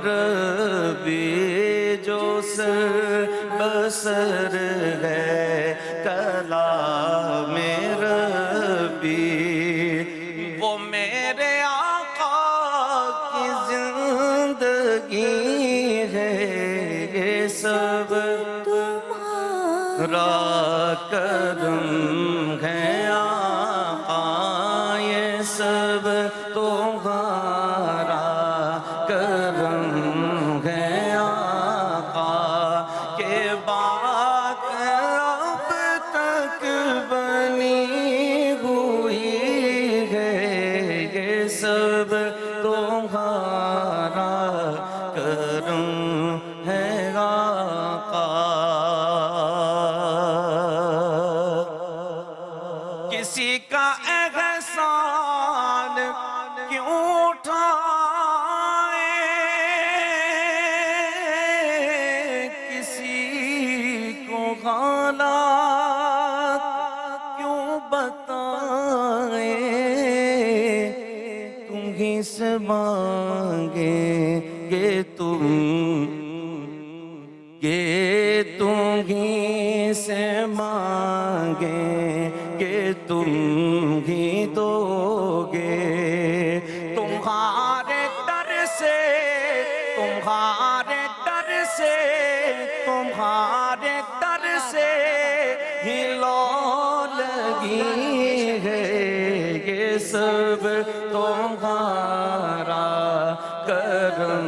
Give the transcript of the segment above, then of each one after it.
ربی جو سر بسر ہے کلام ربی، وہ میرے آقا کی زندگی ہے، یہ سب تمہارا کرم ہے آقا، یہ سب تمہارا کرم ہے آقا، کہ بات اب تک بنی ہوئی ہے، یہ سب تمہارا کرم ہے آقا۔ کسی کا احسان کیوں اٹھائے، کسی کو حالات کیوں بتائے، تم ہی سے مانگیں گے تم ہی سے مانگیں کہ تم ہی دو گے، تمہارے در سے تمہارے در سے تمہارے در سے ہی لو لگی ہے، یہ سب تمہارا کرم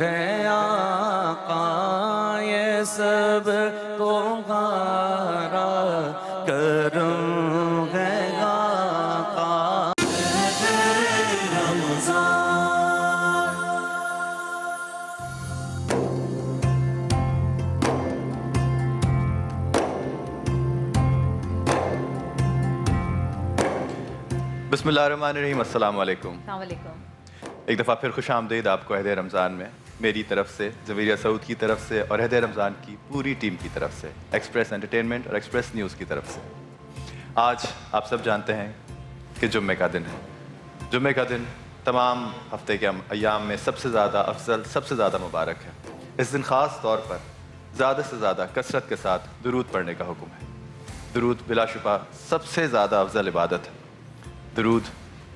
ہے آقا، یہ سب تمہارا کرم ہے آقا۔ بسم اللہ الرحمن الرحیم، السلام علیکم۔ السلام علیکم۔ ایک دفعہ پھر خوش آمدید آپ کو عہد رمضان میں، میری طرف سے، زویریہ سعود کی طرف سے اور عہد رمضان کی پوری ٹیم کی طرف سے، ایکسپریس انٹرٹینمنٹ اور ایکسپریس نیوز کی طرف سے۔ آج آپ سب جانتے ہیں کہ جمعہ کا دن ہے۔ جمعہ کا دن تمام ہفتے کے ایام میں سب سے زیادہ افضل، سب سے زیادہ مبارک ہے۔ اس دن خاص طور پر زیادہ سے زیادہ کثرت کے ساتھ درود پڑھنے کا حکم ہے۔ درود بلا شبہ سب سے زیادہ افضل عبادت ہے۔ درود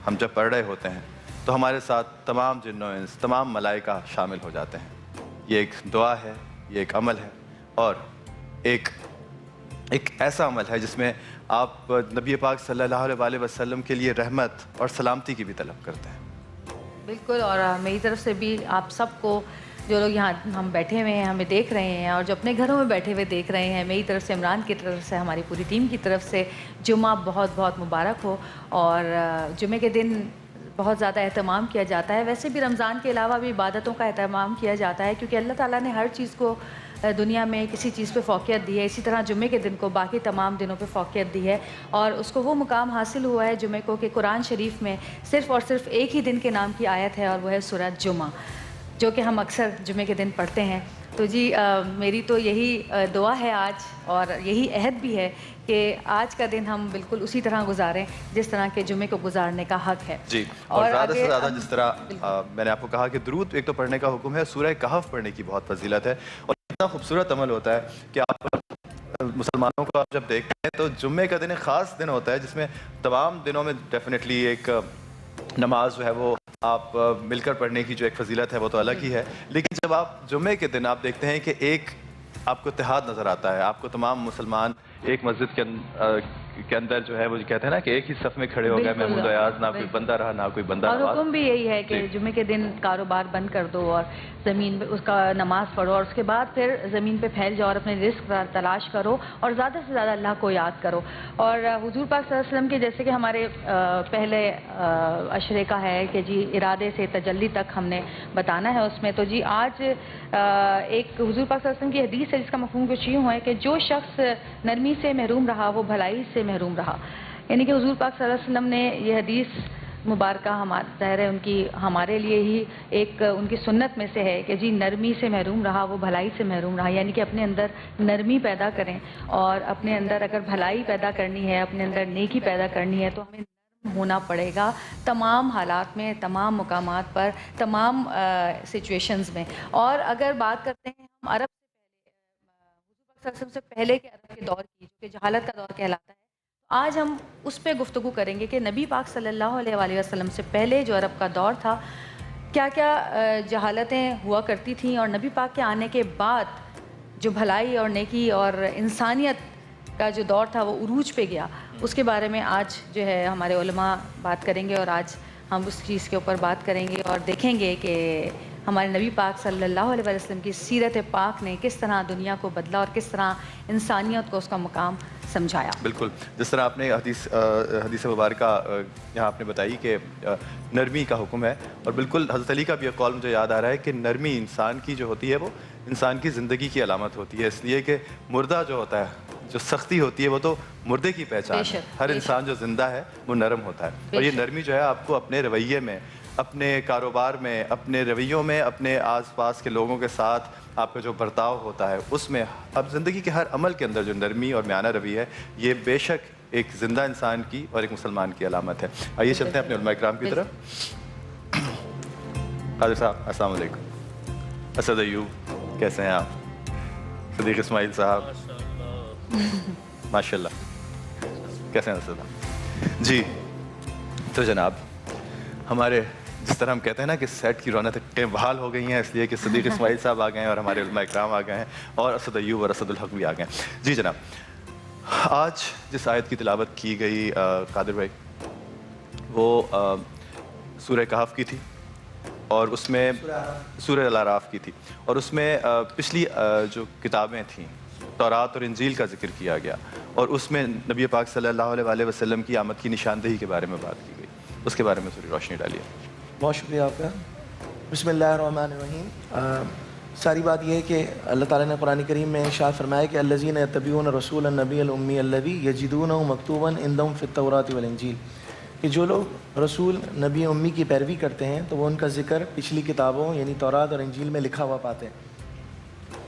ہم جب پڑھ رہے ہوتے ہیں تو ہمارے ساتھ تمام جن و انس، تمام ملائکہ شامل ہو جاتے ہیں۔ یہ ایک دعا ہے، یہ ایک عمل ہے، اور ایک ایسا عمل ہے جس میں آپ نبی پاک صلی اللہ علیہ وسلم کے لیے رحمت اور سلامتی کی بھی طلب کرتے ہیں۔ بالکل، اور میری طرف سے بھی آپ سب کو، جو لوگ یہاں ہم بیٹھے ہوئے ہیں ہمیں دیکھ رہے ہیں اور جو اپنے گھروں میں بیٹھے ہوئے دیکھ رہے ہیں، میری طرف سے، عمران کی طرف سے، ہماری پوری ٹیم کی طرف سے جمعہ بہت بہت مبارک ہو۔ اور جمعے کے دن بہت زیادہ اہتمام کیا جاتا ہے، ویسے بھی رمضان کے علاوہ بھی عبادتوں کا اہتمام کیا جاتا ہے، کیونکہ اللہ تعالیٰ نے ہر چیز کو دنیا میں کسی چیز پہ فوقیت دی ہے، اسی طرح جمعے کے دن کو باقی تمام دنوں پہ فوقیت دی ہے، اور اس کو وہ مقام حاصل ہوا ہے جمعے کو کہ قرآن شریف میں صرف اور صرف ایک ہی دن کے نام کی آیت ہے، اور وہ ہے سورہ جمعہ، جو کہ ہم اکثر جمعے کے دن پڑھتے ہیں۔ تو جی میری تو یہی دعا ہے آج، اور یہی عہد بھی ہے کہ آج کا دن ہم بالکل اسی طرح گزاریں جس طرح کے جمعے کو گزارنے کا حق ہے۔ جی، اور زیادہ سے زیادہ جس طرح میں نے آپ کو کہا کہ درود ایک تو پڑھنے کا حکم ہے، سورہ کہف پڑھنے کی بہت فضیلت ہے، اور اتنا خوبصورت عمل ہوتا ہے کہ آپ مسلمانوں کو آپ جب دیکھتے ہیں تو جمعے کا دن ایک خاص دن ہوتا ہے جس میں تمام دنوں میں ڈیفینیٹلی ایک نماز جو ہے وہ آپ مل کر پڑھنے کی جو ایک فضیلت ہے وہ تو الگ ہی ہے، لیکن جب آپ جمعے کے دن آپ دیکھتے ہیں کہ ایک آپ کو اتحاد نظر آتا ہے، آپ کو تمام مسلمان ایک مسجد کے اندر جو ہے وہ کہتے ہیں نا کہ ایک ہی صف میں کھڑے ہو گئے، محمود ایاز، نہ کوئی بندہ رہا نہ کوئی بندہ اور نواز۔ حکم بھی یہی ہے کہ جمعے کے دن کاروبار بند کر دو اور زمین پہ اس کا نماز پڑھو، اور اس کے بعد پھر زمین پہ پھیل جاؤ اور اپنے رزق تلاش کرو اور زیادہ سے زیادہ اللہ کو یاد کرو۔ اور حضور پاک صلی اللہ علیہ وسلم کے جیسے کہ ہمارے پہلے اشرے کا ہے کہ جی ارادے سے تجلی تک ہم نے بتانا ہے اس میں، تو جی آج ایک حضور پاک صلی اللہ علیہ وسلم کی حدیث ہے جس کا مفہوم کچھ یوں ہے کہ جو شخص نرمی سے محروم رہا وہ بھلائی سے محروم رہا، یعنی کہ حضور پاک صلی اللہ علیہ وسلم نے یہ حدیث مبارکہ ظاہر ہے ان کی ہمارے لیے ہی ایک ان کی سنت میں سے ہے کہ جی نرمی سے محروم رہا وہ بھلائی سے محروم رہا، یعنی کہ اپنے اندر نرمی پیدا کریں، اور اپنے اندر اگر بھلائی پیدا کرنی ہے، اپنے اندر نیکی پیدا کرنی ہے تو ہمیں ہونا پڑے گا تمام حالات میں، تمام مقامات پر، تمام سچویشنز میں. اور اگر بات کرتے ہیں ہم عرب سے پہلے کے عرب کے دور کی، جو کہ جہالت کا دور کہلاتا ہے، آج ہم اس پہ گفتگو کریں گے کہ نبی پاک صلی اللہ علیہ وآلہ وسلم سے پہلے جو عرب کا دور تھا، کیا کیا جہالتیں ہوا کرتی تھیں، اور نبی پاک کے آنے کے بعد جو بھلائی اور نیکی اور انسانیت کا جو دور تھا وہ عروج پہ گیا. اس کے بارے میں آج جو ہے ہمارے علماء بات کریں گے، اور آج ہم اس چیز کے اوپر بات کریں گے اور دیکھیں گے کہ ہمارے نبی پاک صلی اللہ علیہ وسلم کی سیرت پاک نے کس طرح دنیا کو بدلا اور کس طرح انسانیت کو اس کا مقام سمجھایا. بالکل، جس طرح آپ نے حدیث مبارکہ یہاں آپ نے بتائی کہ نرمی کا حکم ہے، اور بالکل حضرت علی کا بھی ایک قول مجھے یاد آ رہا ہے کہ نرمی انسان کی جو ہوتی ہے وہ انسان کی زندگی کی علامت ہوتی ہے، اس لیے کہ مردہ جو ہوتا ہے، جو سختی ہوتی ہے وہ تو مردے کی پہچان ہے. ہر انسان جو زندہ ہے وہ نرم ہوتا ہے، اور یہ نرمی جو ہے آپ کو اپنے رویے میں، اپنے کاروبار میں، اپنے رویوں میں، اپنے آس پاس کے لوگوں کے ساتھ آپ کا جو برتاؤ ہوتا ہے اس میں، اب زندگی کے ہر عمل کے اندر جو نرمی اور میانہ روی ہے، یہ بے شک ایک زندہ انسان کی اور ایک مسلمان کی علامت ہے. آئیے چلتے ہیں اپنے علماء کرام کی طرف. قادر صاحب السلام علیکم. اسد ایوب کیسے ہیں آپ؟ صدیق اسماعیل صاحب ماشاء اللہ کیسے ہیں اسد صاحب؟ جی تو جناب، ہمارے جس طرح ہم کہتے ہیں نا کہ سیٹ کی رونقیں بحال ہو گئی ہیں، اس لیے کہ صدیق اسماعیل صاحب آ گئے ہیں اور ہمارے علماء اکرام آ گئے ہیں اور اسد ایوب اور اسد الحق بھی آ گئے ہیں. جی جناب، آج جس آیت کی تلاوت کی گئی قادر بھائی، وہ سورہ کہف کی تھی، اور اس میں سورہ الاعراف کی تھی، اور اس میں پچھلی جو کتابیں تھیں تورات اور انجیل کا ذکر کیا گیا، اور اس میں نبی پاک صلی اللہ علیہ وآلہ وسلم کی آمد کی نشاندہی کے بارے میں بات کی گئی. اس کے بارے میں تھوڑی روشنی ڈالیے. بہت شکریہ آپ کا. بسم اللہ الرحمن الرحیم. ساری بات یہ ہے کہ اللہ تعالیٰ نے قرآن کریم میں ارشاد فرمایا کہ الذین یتبعون الرسول النبی الامی الذی یجدونہ مکتوبا عندہم فی التوراۃ والانجیل، کہ جو لوگ رسول نبی امی کی پیروی کرتے ہیں تو وہ ان کا ذکر پچھلی کتابوں یعنی تورات اور انجیل میں لکھا ہوا پاتے ہیں.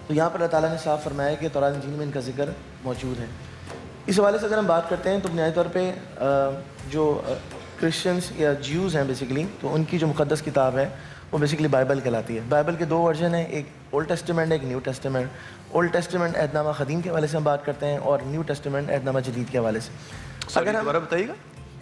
تو یہاں پر اللہ تعالیٰ نے صاف فرمایا کہ تورات انجیل میں ان کا ذکر موجود ہے. اس حوالے سے اگر ہم بات کرتے ہیں تو بنیادی طور پہ جو کرسچنس یا جیوز ہیں بیسیکلی، تو ان کی جو مقدس کتاب ہے وہ بیسیکلی بائبل کہلاتی ہے. بائبل کے 2 ورژن ہیں، ایک اولڈ ٹیسٹیمنٹ، ایک نیو ٹیسٹیمنٹ. اولڈ ٹیسٹیمنٹ عہد نامہ قدیم کے حوالے سے ہم بات کرتے ہیں، اور نیو ٹیسٹیمنٹ عہد نامہ جدید کے حوالے سے. اگر ہم بتائیے گا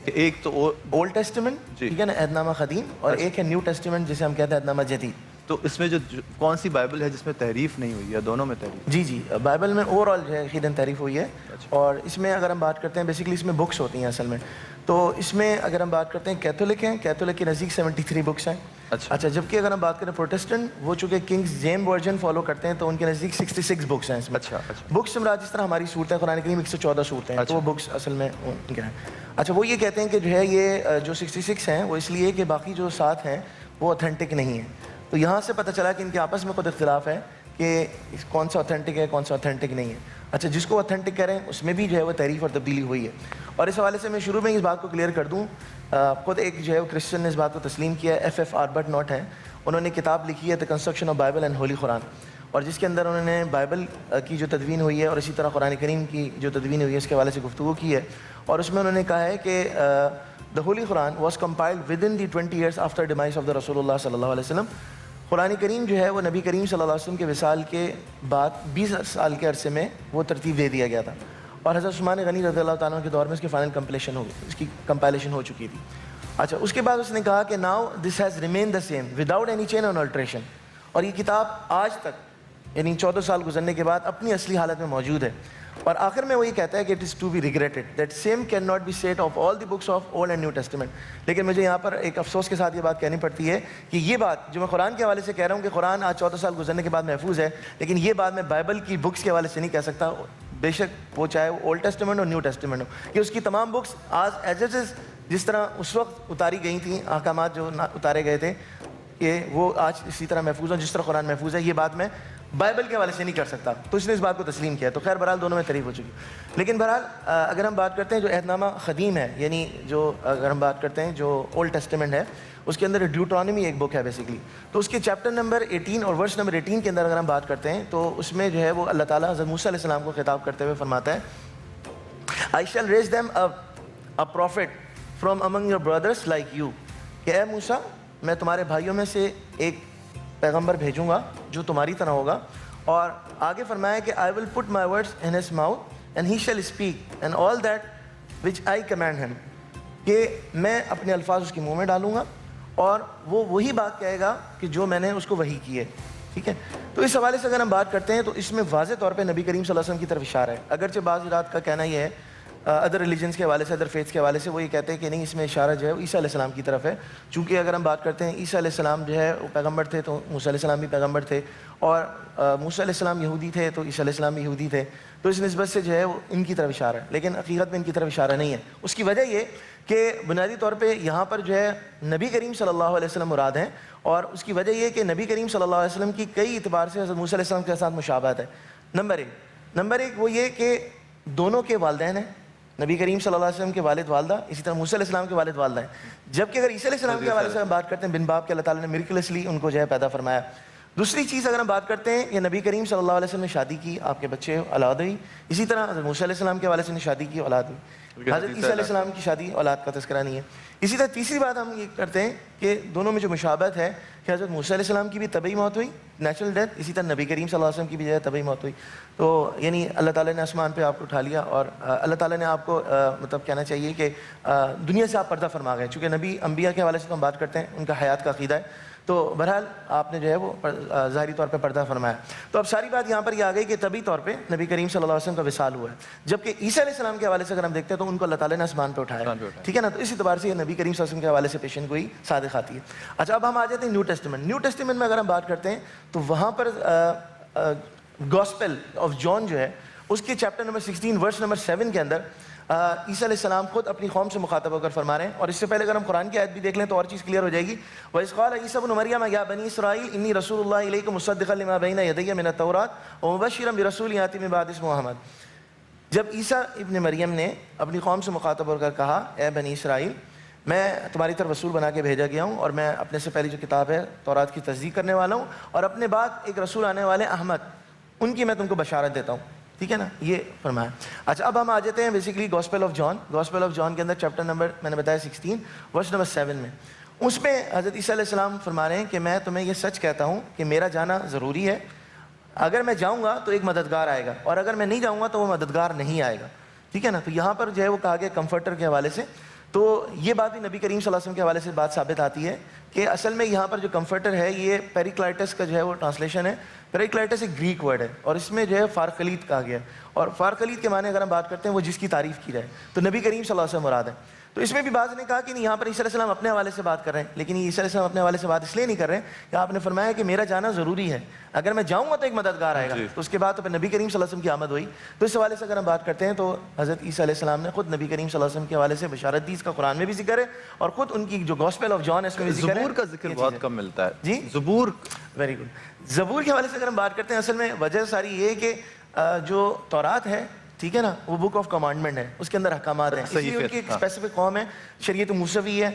کہ ایک تو اولڈ ٹیسٹیمنٹ ٹھیک ہے نا، عہد نامہ قدیم، اور ایک ہے نیو ٹیسٹیمنٹ جسے ہم کہتے ہیں عہد نامہ جدید. تو اس میں جو کون سی بائبل ہے جس میں تحریف نہیں ہوئی ہے؟ دونوں میں تحریف؟ جی بائبل میں اوور آل جو ہے یقیناً تحریف ہوئی ہے. اور اس میں اگر ہم بات کرتے ہیں بیسیکلی اس میں بکس ہوتی ہیں اصل میں. تو اس میں اگر ہم بات کرتے ہیں کیتھولک ہیں، کیتھولک کے نزدیک 73 بکس ہیں. اچھا جبکہ اگر ہم بات کریں پروٹسٹنٹ، وہ چونکہ کنگز جیم ورژن فالو کرتے ہیں تو ان کے نزدیک 66 بکس ہیں اس میں. بکس مراد جس طرح ہماری صورتیں قرآن کریم 114 صورتیں ہیں، تو وہ بکس اصل میں ان کے ہیں. اچھا وہ یہ کہتے ہیں کہ جو ہے یہ جو 66 ہیں وہ اس لیے کہ باقی جو 7 ہیں وہ اوتھینٹک نہیں ہیں. تو یہاں سے پتہ چلا کہ ان کے آپس میں خود اختلاف ہے کہ کون سا اوتھینٹک ہے، کون سا اوتھینٹک نہیں ہے. اچھا جس کو اوتھینٹک کریں اس میں بھی جو ہے وہ تحریف اور تبدیلی ہوئی ہے. اور اس حوالے سے میں شروع میں اس بات کو کلیئر کر دوں، خود ایک جو ہے وہ کرسچن نے اس بات کو تسلیم کیا ہے، FF آربرٹ نوٹ ہے. انہوں نے کتاب لکھی ہے the construction of Bible and holy Quran, اور جس کے اندر انہوں نے بائبل کی جو تدوین ہوئی ہے اور اسی طرح قرآن کریم کی جو تدوین ہوئی ہے اس کے حوالے سے گفتگو کی ہے. اور اس میں انہوں نے کہا ہے کہ the holy Quran was compiled within the 20 years after demise of the Rasulullah صلی اللہ علیہ وسلم. قرآن کریم جو ہے وہ نبی کریم صلی اللہ علیہ وسلم کے وصال کے بعد 20 سال کے عرصے میں وہ ترتیب دے دیا گیا تھا، اور حضرت عثمان غنی رضی اللہ تعالیٰ عنہ کے دور میں اس کی فائنل کمپلیشن ہو گئی، اس کی کمپائلیشن ہو چکی تھی. اچھا اس کے بعد اس نے کہا کہ now this has remain the same without any change اور الٹریشن، اور یہ کتاب آج تک یعنی 14 سال گزرنے کے بعد اپنی اصلی حالت میں موجود ہے. اور آخر میں وہ یہ کہتا ہے کہ it is to be regretted that same cannot be set of all the books of Old and New Testament. لیکن مجھے یہاں پر ایک افسوس کے ساتھ یہ بات کہنی پڑتی ہے کہ یہ بات جو میں قرآن کے حوالے سے کہہ رہا ہوں کہ قرآن آج 14 سال گزرنے کے بعد محفوظ ہے، لیکن یہ بات میں بائبل کی بکس کے حوالے سے نہیں کہہ سکتا. بے شک وہ چاہے وہ اولڈ ٹیسٹیمنٹ اور نیو ٹیسٹیمنٹ ہو، کہ اس کی تمام بکس آج ایز اٹ از جس طرح اس وقت اتاری گئی تھیں، احکامات جو اتارے گئے تھے، کہ وہ آج اسی طرح محفوظ ہوں جس طرح قرآن محفوظ ہے. یہ بات میں بائبل کے حوالے سے نہیں کر سکتا. تو اس نے اس بات کو تسلیم کیا. تو خیر بہرحال دونوں میں تعریف ہو چکی. لیکن بہرحال اگر ہم بات کرتے ہیں جو عہد نامہ قدیم ہے، یعنی جو اگر ہم بات کرتے ہیں جو اولڈ ٹیسٹیمنٹ ہے، اس کے اندر ڈیوٹرانومی ایک بک ہے بیسیکلی. تو اس کے چیپٹر نمبر 18 اور ورس نمبر 18 کے اندر اگر ہم بات کرتے ہیں تو اس میں جو ہے وہ اللہ تعالیٰ حضرت موسیٰ علیہ السلام کو خطاب کرتے ہوئے فرماتا ہے I shall raise them a prophet from among your brothers like you. کہ اے موسیٰ میں تمہارے بھائیوں میں سے ایک پیغمبر بھیجوں گا جو تمہاری طرح ہوگا. اور آگے فرمایا کہ I will put my words in his mouth and he shall speak and all that which I command him. کہ میں اپنے الفاظ اس کے منہ میں ڈالوں گا اور وہ وہی بات کہے گا کہ جو میں نے اس کو وحی کی ہے. ٹھیک ہے. تو اس حوالے سے اگر ہم بات کرتے ہیں تو اس میں واضح طور پہ نبی کریم صلی اللہ علیہ وسلم کی طرف اشارہ ہے. اگرچہ بعض حضرات کا کہنا یہ ہے ادر ریلیجنس کے حوالے سے, ادر فیتھس کے حوالے سے, وہ یہ کہتے ہیں کہ نہیں, اس میں اشارہ جو ہے وہ عیسیٰ علیہ السلام کی طرف ہے. چونکہ اگر ہم بات کرتے ہیں عیسیٰ علیہ السلام جو ہے وہ پیغمبر تھے تو موسیٰ علیہ السلام بھی پیغمبر تھے, اور موسیٰ علیہ السلام یہودی تھے تو عیسیٰ علیہ السلام بھی یہودی تھے. تو اس نسبت سے جو ہے وہ ان کی طرف اشارہ ہے, لیکن حقیقت میں ان کی طرف اشارہ نہیں ہے. اس کی وجہ یہ کہ بنیادی طور پہ یہاں پر جو ہے نبی کریم صلی اللہ علیہ وسلم مراد ہیں, اور اس کی وجہ یہ کہ نبی کریم صلی اللہ علیہ وسلم کی کئی اعتبار سے حضرت موسیٰ علیہ السلام کے ساتھ مشابہت ہے. نمبر ایک وہ یہ کہ دونوں کے والدین ہیں. نبی کریم صلی اللہ علیہ وسلم کے والد والدہ, اسی طرح موسیٰ علیہ السلام کے والد والدہ ہیں. جبکہ اگر عیسیٰ علیہ السلام کے حوالے سے ہم بات کرتے ہیں, بن باپ کے اللہ تعالیٰ نے میریکلسلی ان کو جو ہے پیدا فرمایا. دوسری چیز اگر ہم بات کرتے ہیں, یہ نبی کریم صلی اللہ علیہ وسلم نے شادی کی, آپ کے بچے اولاد ہوئی. اسی طرح حضرت موسیٰ علیہ السلام کے حوالے سے نے شادی کی, اولاد ہوئی. حضرت عیسیٰ علیہ السلام کی شادی اولاد کا تذکرہ نہیں ہے. اسی طرح تیسری بات ہم یہ کرتے ہیں کہ دونوں میں جو مشابہت ہے کہ حضرت موسیٰ علیہ السلام کی بھی طبعی موت ہوئی, نیچرل ڈیتھ, اسی طرح نبی کریم صلی اللہ علیہ وسلم کی بھی جو ہے طبعی موت ہوئی. تو یعنی اللہ تعالیٰ نے آسمان پہ آپ کو اٹھا لیا, اور اللہ تعالیٰ نے آپ کو مطلب کہنا چاہیے کہ دنیا سے آپ پردہ فرما گئے. چونکہ نبی انبیاء کے حوالے سے تو ہم بات کرتے ہیں, ان کا حیات کا عقیدہ ہے, تو بہرحال آپ نے جو ہے وہ ظاہری طور پہ پردہ فرمایا. تو اب ساری بات یہاں پر یہ آ گئی کہ طبی طور پہ نبی کریم صلی اللہ علیہ وسلم کا وصال ہوا ہے. جبکہ عیسیٰ علیہ السلام کے حوالے سے اگر ہم دیکھتے ہیں تو ان کو اللہ تعالیٰ نے آسمان پہ اٹھایا. ٹھیک ہے نا. تو اس اعتبار سے یہ نبی کریم صلی اللہ علیہ وسلم کے حوالے سے پیشن گوئی صادق آتی ہے. اچھا, اب ہم آ جاتے ہیں نیو ٹیسٹمنٹ. نیو ٹیسٹمنٹ میں اگر ہم بات کرتے ہیں تو وہاں پر گاسپل آف جان جو ہے اس کے چیپٹر نمبر 16 ورس نمبر 7 کے اندر عیسیٰ علیہ السلام خود اپنی قوم سے مخاطب ہو کر فرما رہے ہیں. اور اس سے پہلے اگر ہم قرآن کی آیت بھی دیکھ لیں تو اور چیز کلیئر ہو جائے گی. وَإِذْ قَالَ عِيسَىٰ ابْنُ مَرْيَمَ يَا بَنِي إِسْرَائِيلَ إِنِّي رَسُولُ اللَّهِ إِلَيْكُمْ مُصَدِّقًا لِمَا بَيْنَ يَدَيَّ مِنَ التَّوْرَاةِ وَمُبَشِّرًا بِرَسُولٍ يَأْتِي مِن بَعْدِي اسْمُهُ أَحْمَدُ. جب عیسیٰ ابن مریم نے اپنی قوم سے مخاطب ہو کر کہا, اے بنی اسرائیل, میں تمہاری طرف رسول بنا کے بھیجا گیا ہوں, اور میں اپنے سے پہلی جو کتاب ہے تورات کی تصدیق کرنے والا ہوں, اور اپنے بعد ایک رسول آنے والے احمد, ان کی میں تم کو بشارت دیتا ہوں. ٹھیک ہے نا, یہ فرمایا. اچھا, اب ہم آ جاتے ہیں basically Gospel of John. Gospel of John کے اندر چیپٹر نمبر میں نے بتایا 16 ورس نمبر 7 میں, اس میں حضرت عیسیٰ علیہ السلام فرما رہے ہیں کہ میں تمہیں یہ سچ کہتا ہوں کہ میرا جانا ضروری ہے. اگر میں جاؤں گا تو ایک مددگار آئے گا, اور اگر میں نہیں جاؤں گا تو وہ مددگار نہیں آئے گا. ٹھیک ہے نا. تو یہاں پر جو ہے وہ کہا گیا کمفرٹر کے حوالے سے. تو یہ بات بھی نبی کریم صلی اللہ علیہ وسلم کے حوالے سے بات ثابت آتی ہے کہ اصل میں یہاں پر جو کمفرٹر ہے یہ پیریکلائٹس کا جو ہے وہ ٹرانسلیشن ہے. پیریکلائٹس ایک گریک ورڈ ہے, اور اس میں جو ہے فارقلیت کہا گیا ہے, اور فارقلیت کے معنی اگر ہم بات کرتے ہیں وہ جس کی تعریف کی جائے, تو نبی کریم صلی اللہ علیہ وسلم مراد ہے. تو اس میں بھی بعض نے کہا کہ نہیں, یہاں پر عیسیٰ علیہ السلام اپنے حوالے سے بات کر رہے ہیں, لیکن یہ عیسیٰ علیہ السلام اپنے حوالے سے بات اس لیے نہیں کر رہے ہیں کہ آپ نے فرمایا کہ میرا جانا ضروری ہے, اگر میں جاؤں گا تو ایک مددگار آئے گا. تو اس کے بعد تو پھر نبی کریم صلی اللہ علیہ وسلم کی آمد ہوئی. تو اس حوالے سے اگر ہم بات کرتے ہیں تو حضرت عیسیٰ علیہ السلام نے خود نبی کریم صلی اللہ علیہ وسلم کے حوالے سے بشارت دی. اس کا قرآن میں بھی ذکر ہے, اور خود ان کی جو گاسپل آف جان ہے اس میں بھی ذکر ہے. زبور کا ذکر بہت کم ملتا ہے. جی, زبور, ویری گڈ. زبور کے حوالے سے اگر ہم بات کرتے ہیں, اصل میں وجہ ساری یہ کہ جو تورات ہے, ٹھیک ہے نا, وہ بک آف کمانڈمنٹ ہے, اس کے اندر احکامات ہیں. اس لیے ان کی ایک اسپیسیفک قوم ہے, شریعت موسوی ہے,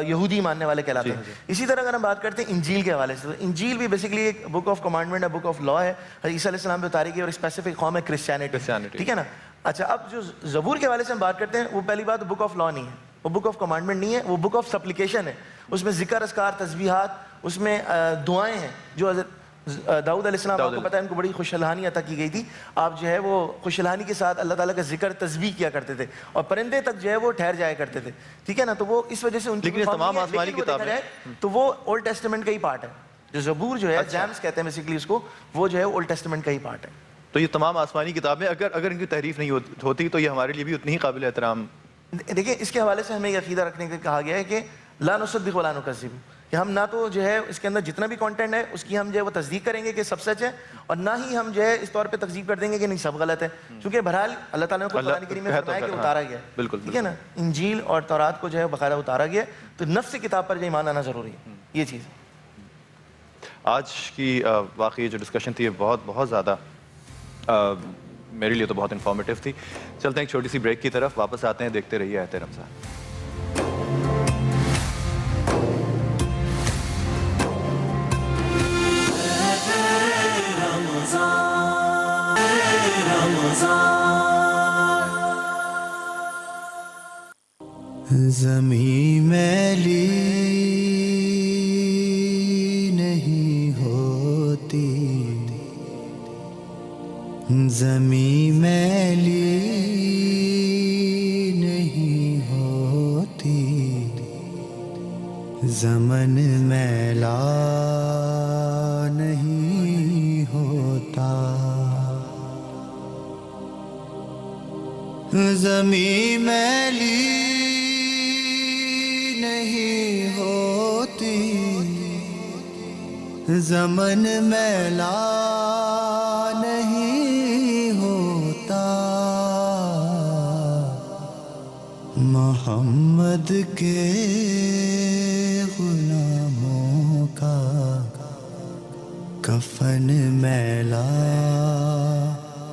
یہودی ماننے والے کہلاتے ہیں. اسی طرح اگر ہم بات کرتے ہیں انجیل کے حوالے سے, تو انجیل بھی بیسیکلی ایک بک آف کمانڈمنٹ ہے, بک آف لا ہے, عیسیٰ علیہ السلام پہ اتاری گئی, اور اسپیسیفک قوم ہے کرسچینٹی. ٹھیک ہے نا. اچھا, اب جو زبور کے حوالے سے ہم بات کرتے ہیں, وہ پہلی بات بک آف لا نہیں ہے, وہ بک آف کمانڈمنٹ نہیں ہے, وہ بک آف سپلیکیشن ہے. اس میں ذکر, اذکار, تسبیحات, اس میں دعائیں ہیں جو حضرت داؤد علیہ السلام, آپ کو پتہ ہے ان کو بڑی خوشالہانی عطا کی گئی تھی. آپ جو ہے وہ خوشالہانی کے ساتھ اللہ تعالیٰ کا ذکر, تسبیح کیا کرتے تھے, اور پرندے تک جو ہے وہ ٹھہر جایا کرتے تھے. ٹھیک ہے نا. تو وہ اس وجہ سے ان کی تمام آسمانی کتابیں, تو وہ اولڈ ٹیسٹمنٹ کا ہی پارٹ ہے. جو زبور جو ہے, جیمز کہتے ہیں بیسیکلی اس کو, وہ جو ہے اولڈ ٹیسٹمنٹ کا ہی پارٹ ہے. تو یہ تمام آسمانی کتابیں اگر ان کی تحریف نہیں ہوتی تو یہ ہمارے لیے بھی اتنی ہی قابل احترام. دیکھیں, اس کے حوالے سے ہمیں یہ عقیدہ رکھنے کے کہا گیا ہے کہ لا نصدق ولا نکذب, کہ ہم نہ تو جو ہے اس کے اندر جتنا بھی کانٹینٹ ہے اس کی ہم جو ہے وہ تصدیق کریں گے کہ سب سچ ہے, اور نہ ہی ہم جو ہے اس طور پہ تکذیب کر دیں گے کہ نہیں سب غلط ہے. کیونکہ بہرحال اللہ تعالیٰ نے قرآن کریم میں فرمایا کہ اتارا گیا ہے. بالکل, ٹھیک ہے نا. انجیل اور تورات کو جو ہے باقاعدہ اتارا گیا ہے, تو نفس کتاب پر جو ایمان آنا ضروری ہے. یہ چیز آج کی واقعی جو ڈسکشن تھی بہت بہت زیادہ میرے لیے تو بہت انفارمیٹیو تھی. چلتے ہیں ایک چھوٹی سی بریک کی طرف, واپس آتے ہیں, دیکھتے رہیے آیت رمضان. زمیں میلی نہیں ہوتی، زمیں میلی نہیں ہوتی، زمن میلا نہیں ہوتا، زمیں میلی نہیں ہوتی، زمن میلا نہیں ہوتا، محمد کے غلاموں کا کفن میلا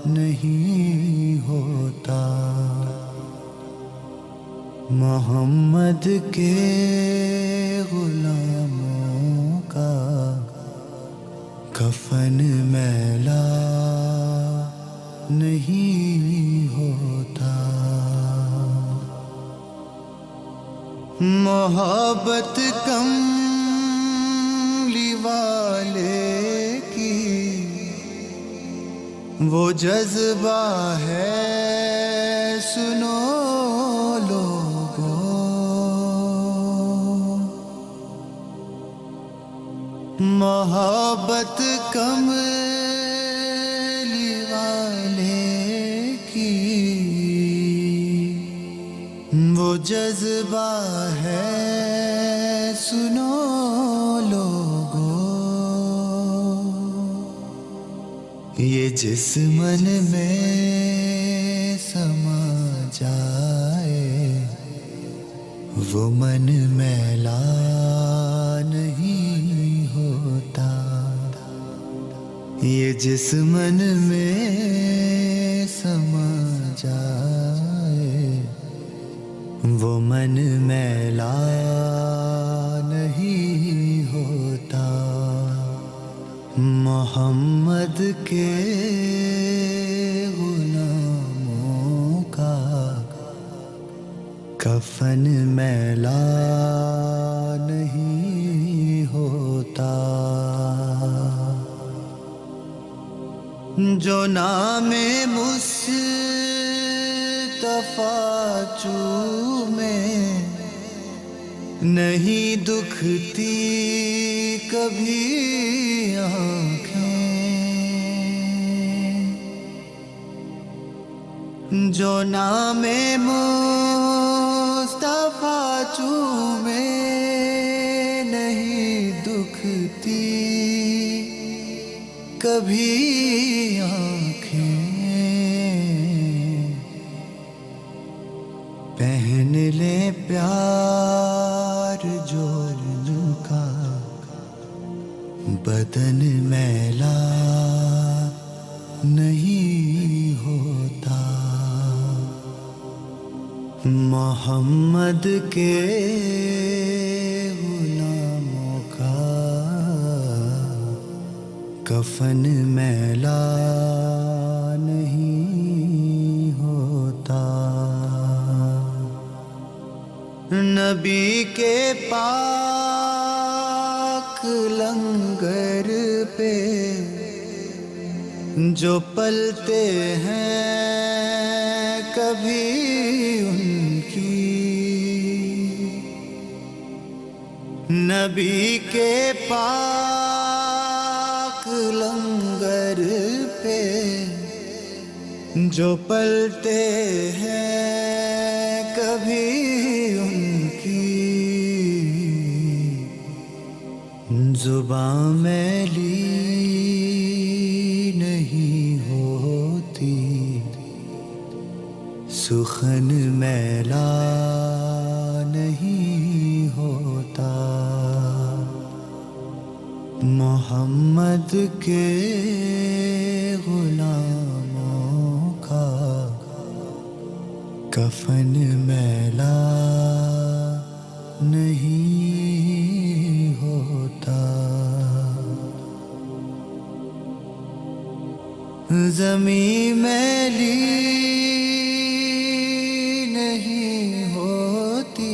نہیں ہوتا، محمد کے غلاموں کا کفن میلا نہیں ہوتا، محبت کملی والے کی وہ جذبہ ہے، سنو لوگو، محبت کملی والے کی وہ جذبہ ہے، سنو لوگو، یہ جس من میں سما جائے وہ من میلا نہیں ہوتا، یہ جس من میں سما جائے وہ من میلا نہیں ہوتا، محمد کے غلاموں کا کفن میلا نہیں ہوتا، جو نام مصطفیٰ چومے نہیں دکھتی کبھی آنکھیں، جو نام مصطفیٰ چومے نہیں دکھتی کبھی آنکھیں، پہن لے پیار جو کا بدن میلا نہیں ہوتا، محمد کے غلاموں کا کفن میلا نہیں ہوتا، نبی کے پاک لنگر پہ جو پلتے ہیں کبھی ان کی، نبی کے پاک لنگر پہ جو پلتے ہیں کبھی ان کی، زباں میلی نہیں ہوتی، سخن میلا نہیں ہوتا، محمد کے غلاموں کا کفن میلا نہیں ہوتا، زمیں میلی نہیں ہوتی،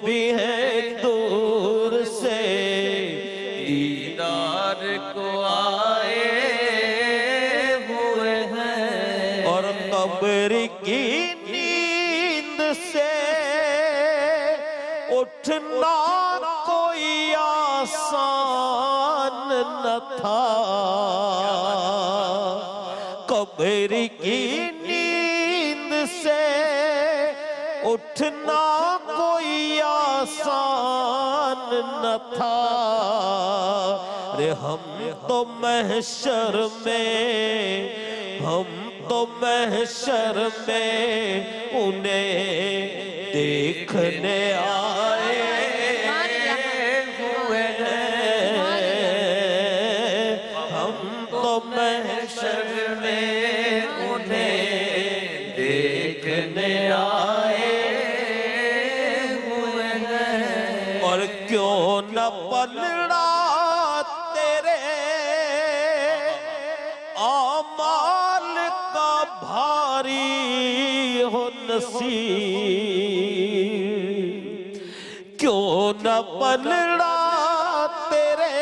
بھی ہیں دور سے دیدار کو آئے ہوئے ہیں، اور قبر کی نیند سے اٹھنا کوئی آسان نہ تھا، قبر کی نیند سے اٹھنا کوئی آسان نہ تھا، رے ہم تو محشر میں انہیں دیکھنے آئے ہوئے ہیں، ہم تو محشر میں انہیں دیکھنے آئے ہوئے ہیں، اور کیوں نہ پلڑا تیرے اعمال کا بھاری ہو نصیب، کیوں نہ پلڑا تیرے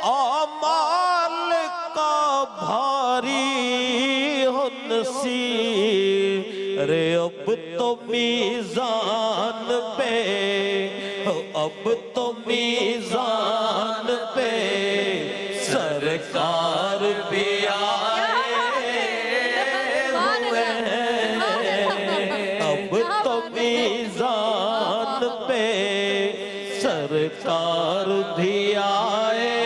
اعمال کا بھاری ہو نصیب، رے اب تو میزان پہ، اب تو میزان پہ سرکار بھی آئے ہوئے ہیں، اب تو میزان پہ سرکار بھی آئے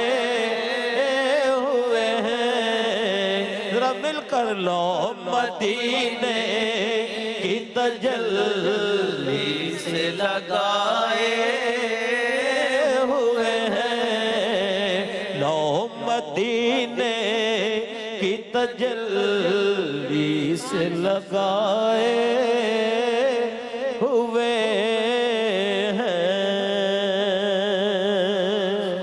ہوئے ہیں، ذرا مل کر لو مدینے کی تجلی سے لگائے ہوئے ہیں، لو مدینے کی تجلی سے لگائے ہوئے ہیں۔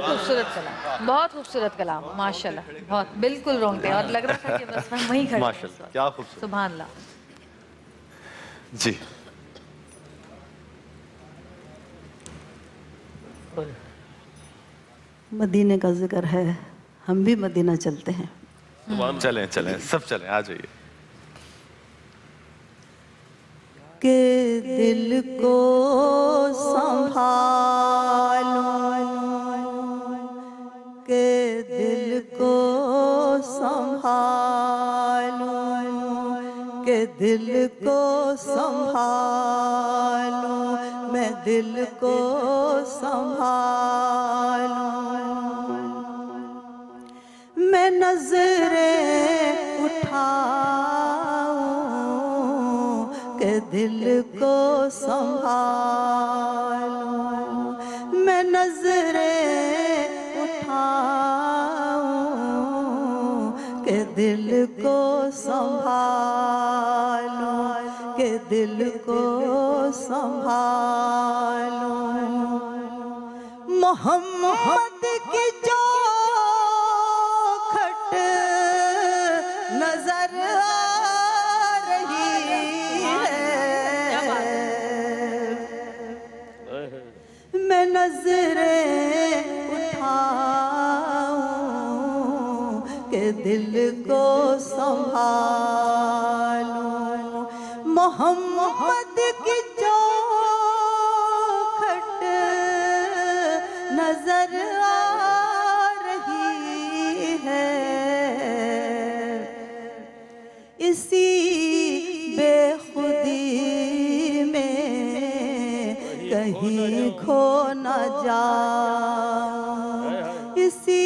خوبصورت کلام، بہت خوبصورت کلام، ماشاءاللہ، بہت بالکل رونگتے، اور لگ رہا تھا کہ بس میں وہیں کھڑی ہوں۔ ماشاءاللہ، کیا خوبصورت۔ سبحان اللہ۔ جی مدینے کا ذکر ہے، ہم بھی مدینہ چلتے ہیں۔ چلیں چلیں، سب چلیں، آ جائیے۔ کہ دل کو سنبھالوں، کہ دل کو سنبھالوں، کہ دل کو سنبھالوں، میں دل کو سنبھالوں، میں نظریں اٹھاؤں کہ دل کو سنبھالوں، میں نظریں اٹھاؤں کہ دل کو سنبھالوں، کہ دل کو سنبھالوں، محمد کی جو کھٹ نظر آ رہی ہے، میں نظریں اٹھاؤں کہ دل کو سنبھالوں، محمد کی جو کھٹ نظر آ رہی ہے، اسی بے خودی میں کہیں کھو نہ جاؤں، اسی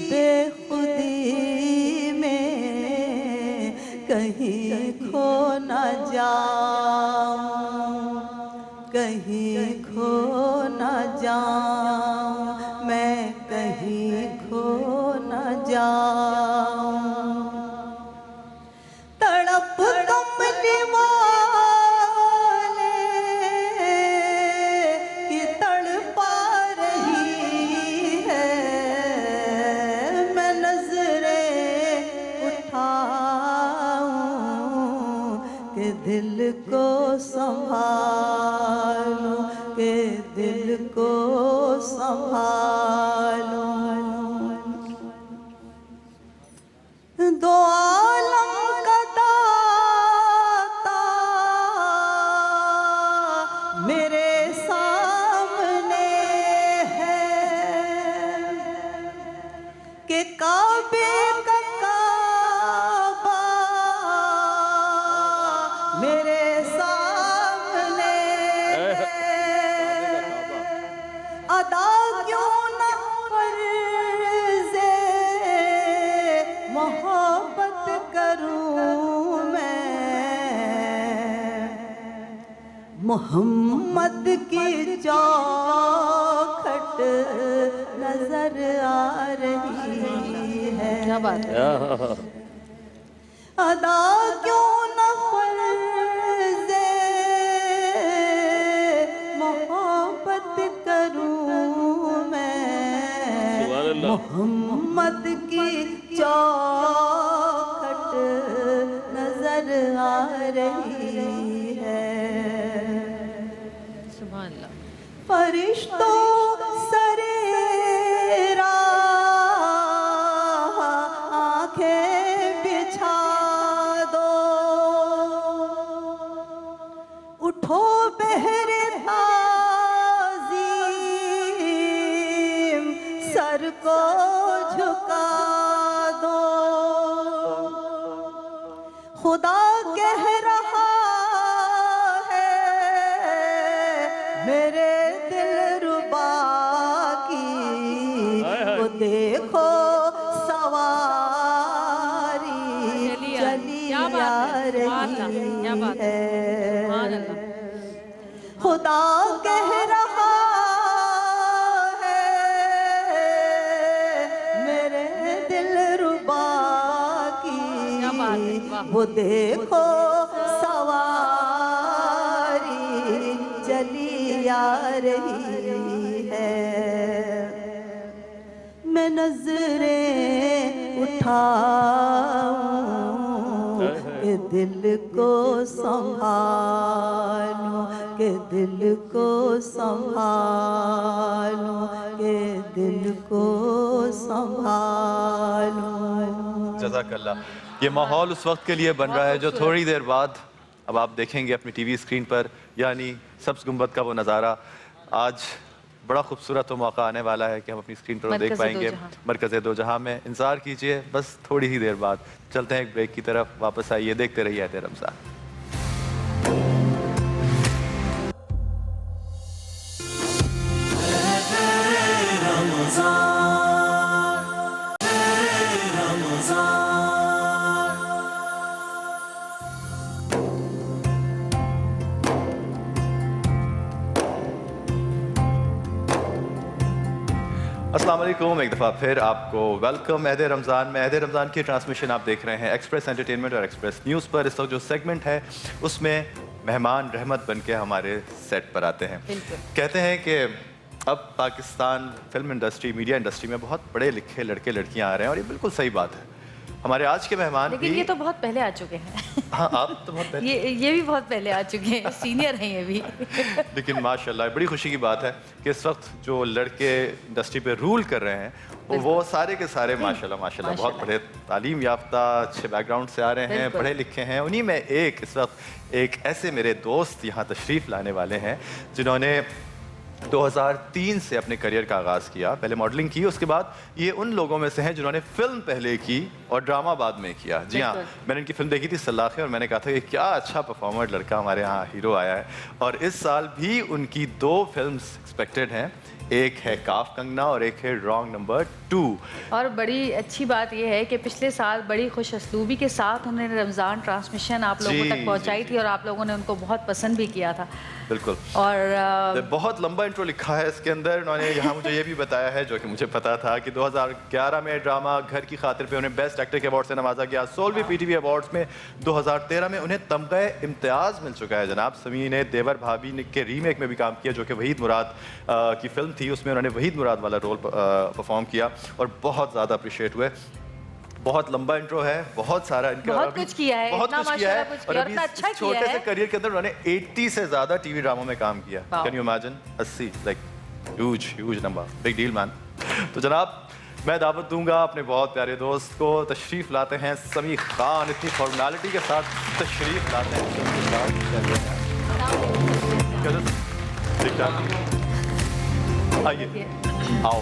بے خودی میں کہیں کھو نہ جاؤں، کہیں کھو نہ جاؤں، میں کہیں کھو نہ جاؤں، تڑپ کملی والے کی تڑپا رہی ہے، میں نظریں اٹھاؤں کہ دل کو سنبھالوں، کہ کعبے کا کعبہ میرے سامنے ادا کیوں نہ فرض محبت کروں میں محمد کی چوکھٹ نظر آ رہی ہے کیا بات ہے ادا کیوں نہ فرض محبت کروں میں محمد کی چوکھٹ نظر آ رہی ہے سبحان اللہ فرشتوں سرے راہ آنکھیں بچھا دو اٹھو بہر تعظیم سر کو جھکا دو خدا کہہ رہا میرے دل ربا کی وہ دیکھو سواری چلی آ رہی ہے خدا کہہ رہا ہے میرے دل ربا کی وہ دیکھو سواری چلی آ رہی ہے میں نظریں اٹھاؤں کہ دل کو سنبھالوں کہ دل کو سنبھالوں کہ دل کو سنبھالوں جزاک اللہ یہ ماحول اس وقت کے لیے بن رہا ہے جو تھوڑی دیر بعد اب آپ دیکھیں گے اپنی ٹی وی اسکرین پر یعنی سبز گنبد کا وہ نظارہ آج بڑا خوبصورت موقع آنے والا ہے کہ ہم اپنی اسکرین پر دیکھ پائیں گے مرکز دو جہاں میں انتظار کیجئے بس تھوڑی ہی دیر بعد چلتے ہیں ایک بریک کی طرف واپس آئیے دیکھتے رہیے عہد رمضان السلام علیکم ایک دفعہ پھر آپ کو ویلکم عہد رمضان میں عہد رمضان کی ٹرانسمیشن آپ دیکھ رہے ہیں ایکسپریس انٹرٹینمنٹ اور ایکسپریس نیوز پر اس وقت جو سیگمنٹ ہے اس میں مہمان رحمت بن کے ہمارے سیٹ پر آتے ہیں کہتے ہیں کہ اب Pakistan film industry media industry میں بہت پڑھے لکھے لڑکے لڑکیاں آ رہے ہیں اور یہ بالکل صحیح بات ہے ہمارے آج کے مہمان لیکن یہ تو بہت پہلے آ چکے ہیں ہاں آپ تو بہت پہلے یہ بھی بہت پہلے آ چکے ہیں سینئر ہیں یہ بھی لیکن ماشاءاللہ بڑی خوشی کی بات ہے کہ اس وقت جو لڑکے انڈسٹری پہ رول کر رہے ہیں وہ سارے کے سارے ماشاءاللہ بہت بڑے تعلیم یافتہ اچھے بیک گراؤنڈ سے آ رہے ہیں پڑھے لکھے ہیں انہی میں اس وقت ایک ایسے میرے دوست یہاں تشریف لانے والے ہیں جنہوں نے 2003 سے اپنے کریئر کا آغاز کیا پہلے ماڈلنگ کی اس کے بعد یہ ان لوگوں میں سے ہیں جنہوں نے فلم پہلے کی اور ڈرامہ بعد میں کیا جی ہاں میں نے ان کی فلم دیکھی تھی سلاخیں اور میں نے کہا تھا کہ کیا اچھا پرفارمر لڑکا ہمارے یہاں ہیرو آیا ہے اور اس سال بھی ان کی 2 فلمز ایکسپیکٹڈ ہیں ایک ہے کاف کنگنا اور ایک ہے رانگ نمبر 2 اور بڑی اچھی بات یہ ہے کہ پچھلے سال بڑی خوش اسلوبی کے ساتھ انہوں نے رمضان ٹرانسمیشن آپ لوگوں تک پہنچائی تھی اور آپ لوگوں نے ان کو بہت پسند بھی کیا تھا بالکل اور بہت لمبا انٹرو لکھا ہے اس کے اندر انہوں نے یہاں مجھے یہ بھی بتایا ہے جو کہ مجھے پتا تھا کہ 2011 میں ڈرامہ گھر کی خاطر پہ انہیں بیسٹ ایکٹر کے ایوارڈ سے نوازا گیا 16ویں پی ٹی وی ایوارڈز میں 2013 میں انہیں تمغہ امتیاز مل چکا ہے جناب سمیع نے دیور بھابھی کے ریمیک میں بھی کام کیا جو کہ وحید مراد کی فلم تھی اس میں انہوں نے وحید مراد والا رول پرفارم کیا اور بہت زیادہ اپریشیٹ ہوئے بہت لمبا انٹرو ہے بہت سارا ان کا بہت کچھ کیا ہے بہت کچھ کیا ہے اور ابھی اچھا چھوٹے سے کریئر کے اندر انہوں نے 80 سے زیادہ ٹی وی ڈراموں میں کام کیا can you imagine 80 like huge number big deal مین تو جناب میں دعوت دوں گا اپنے بہت پیارے دوست کو تشریف لاتے ہیں سمیع خان اتنی فارمیلٹی کے ساتھ تشریف لاتے ہیں آئیے آؤ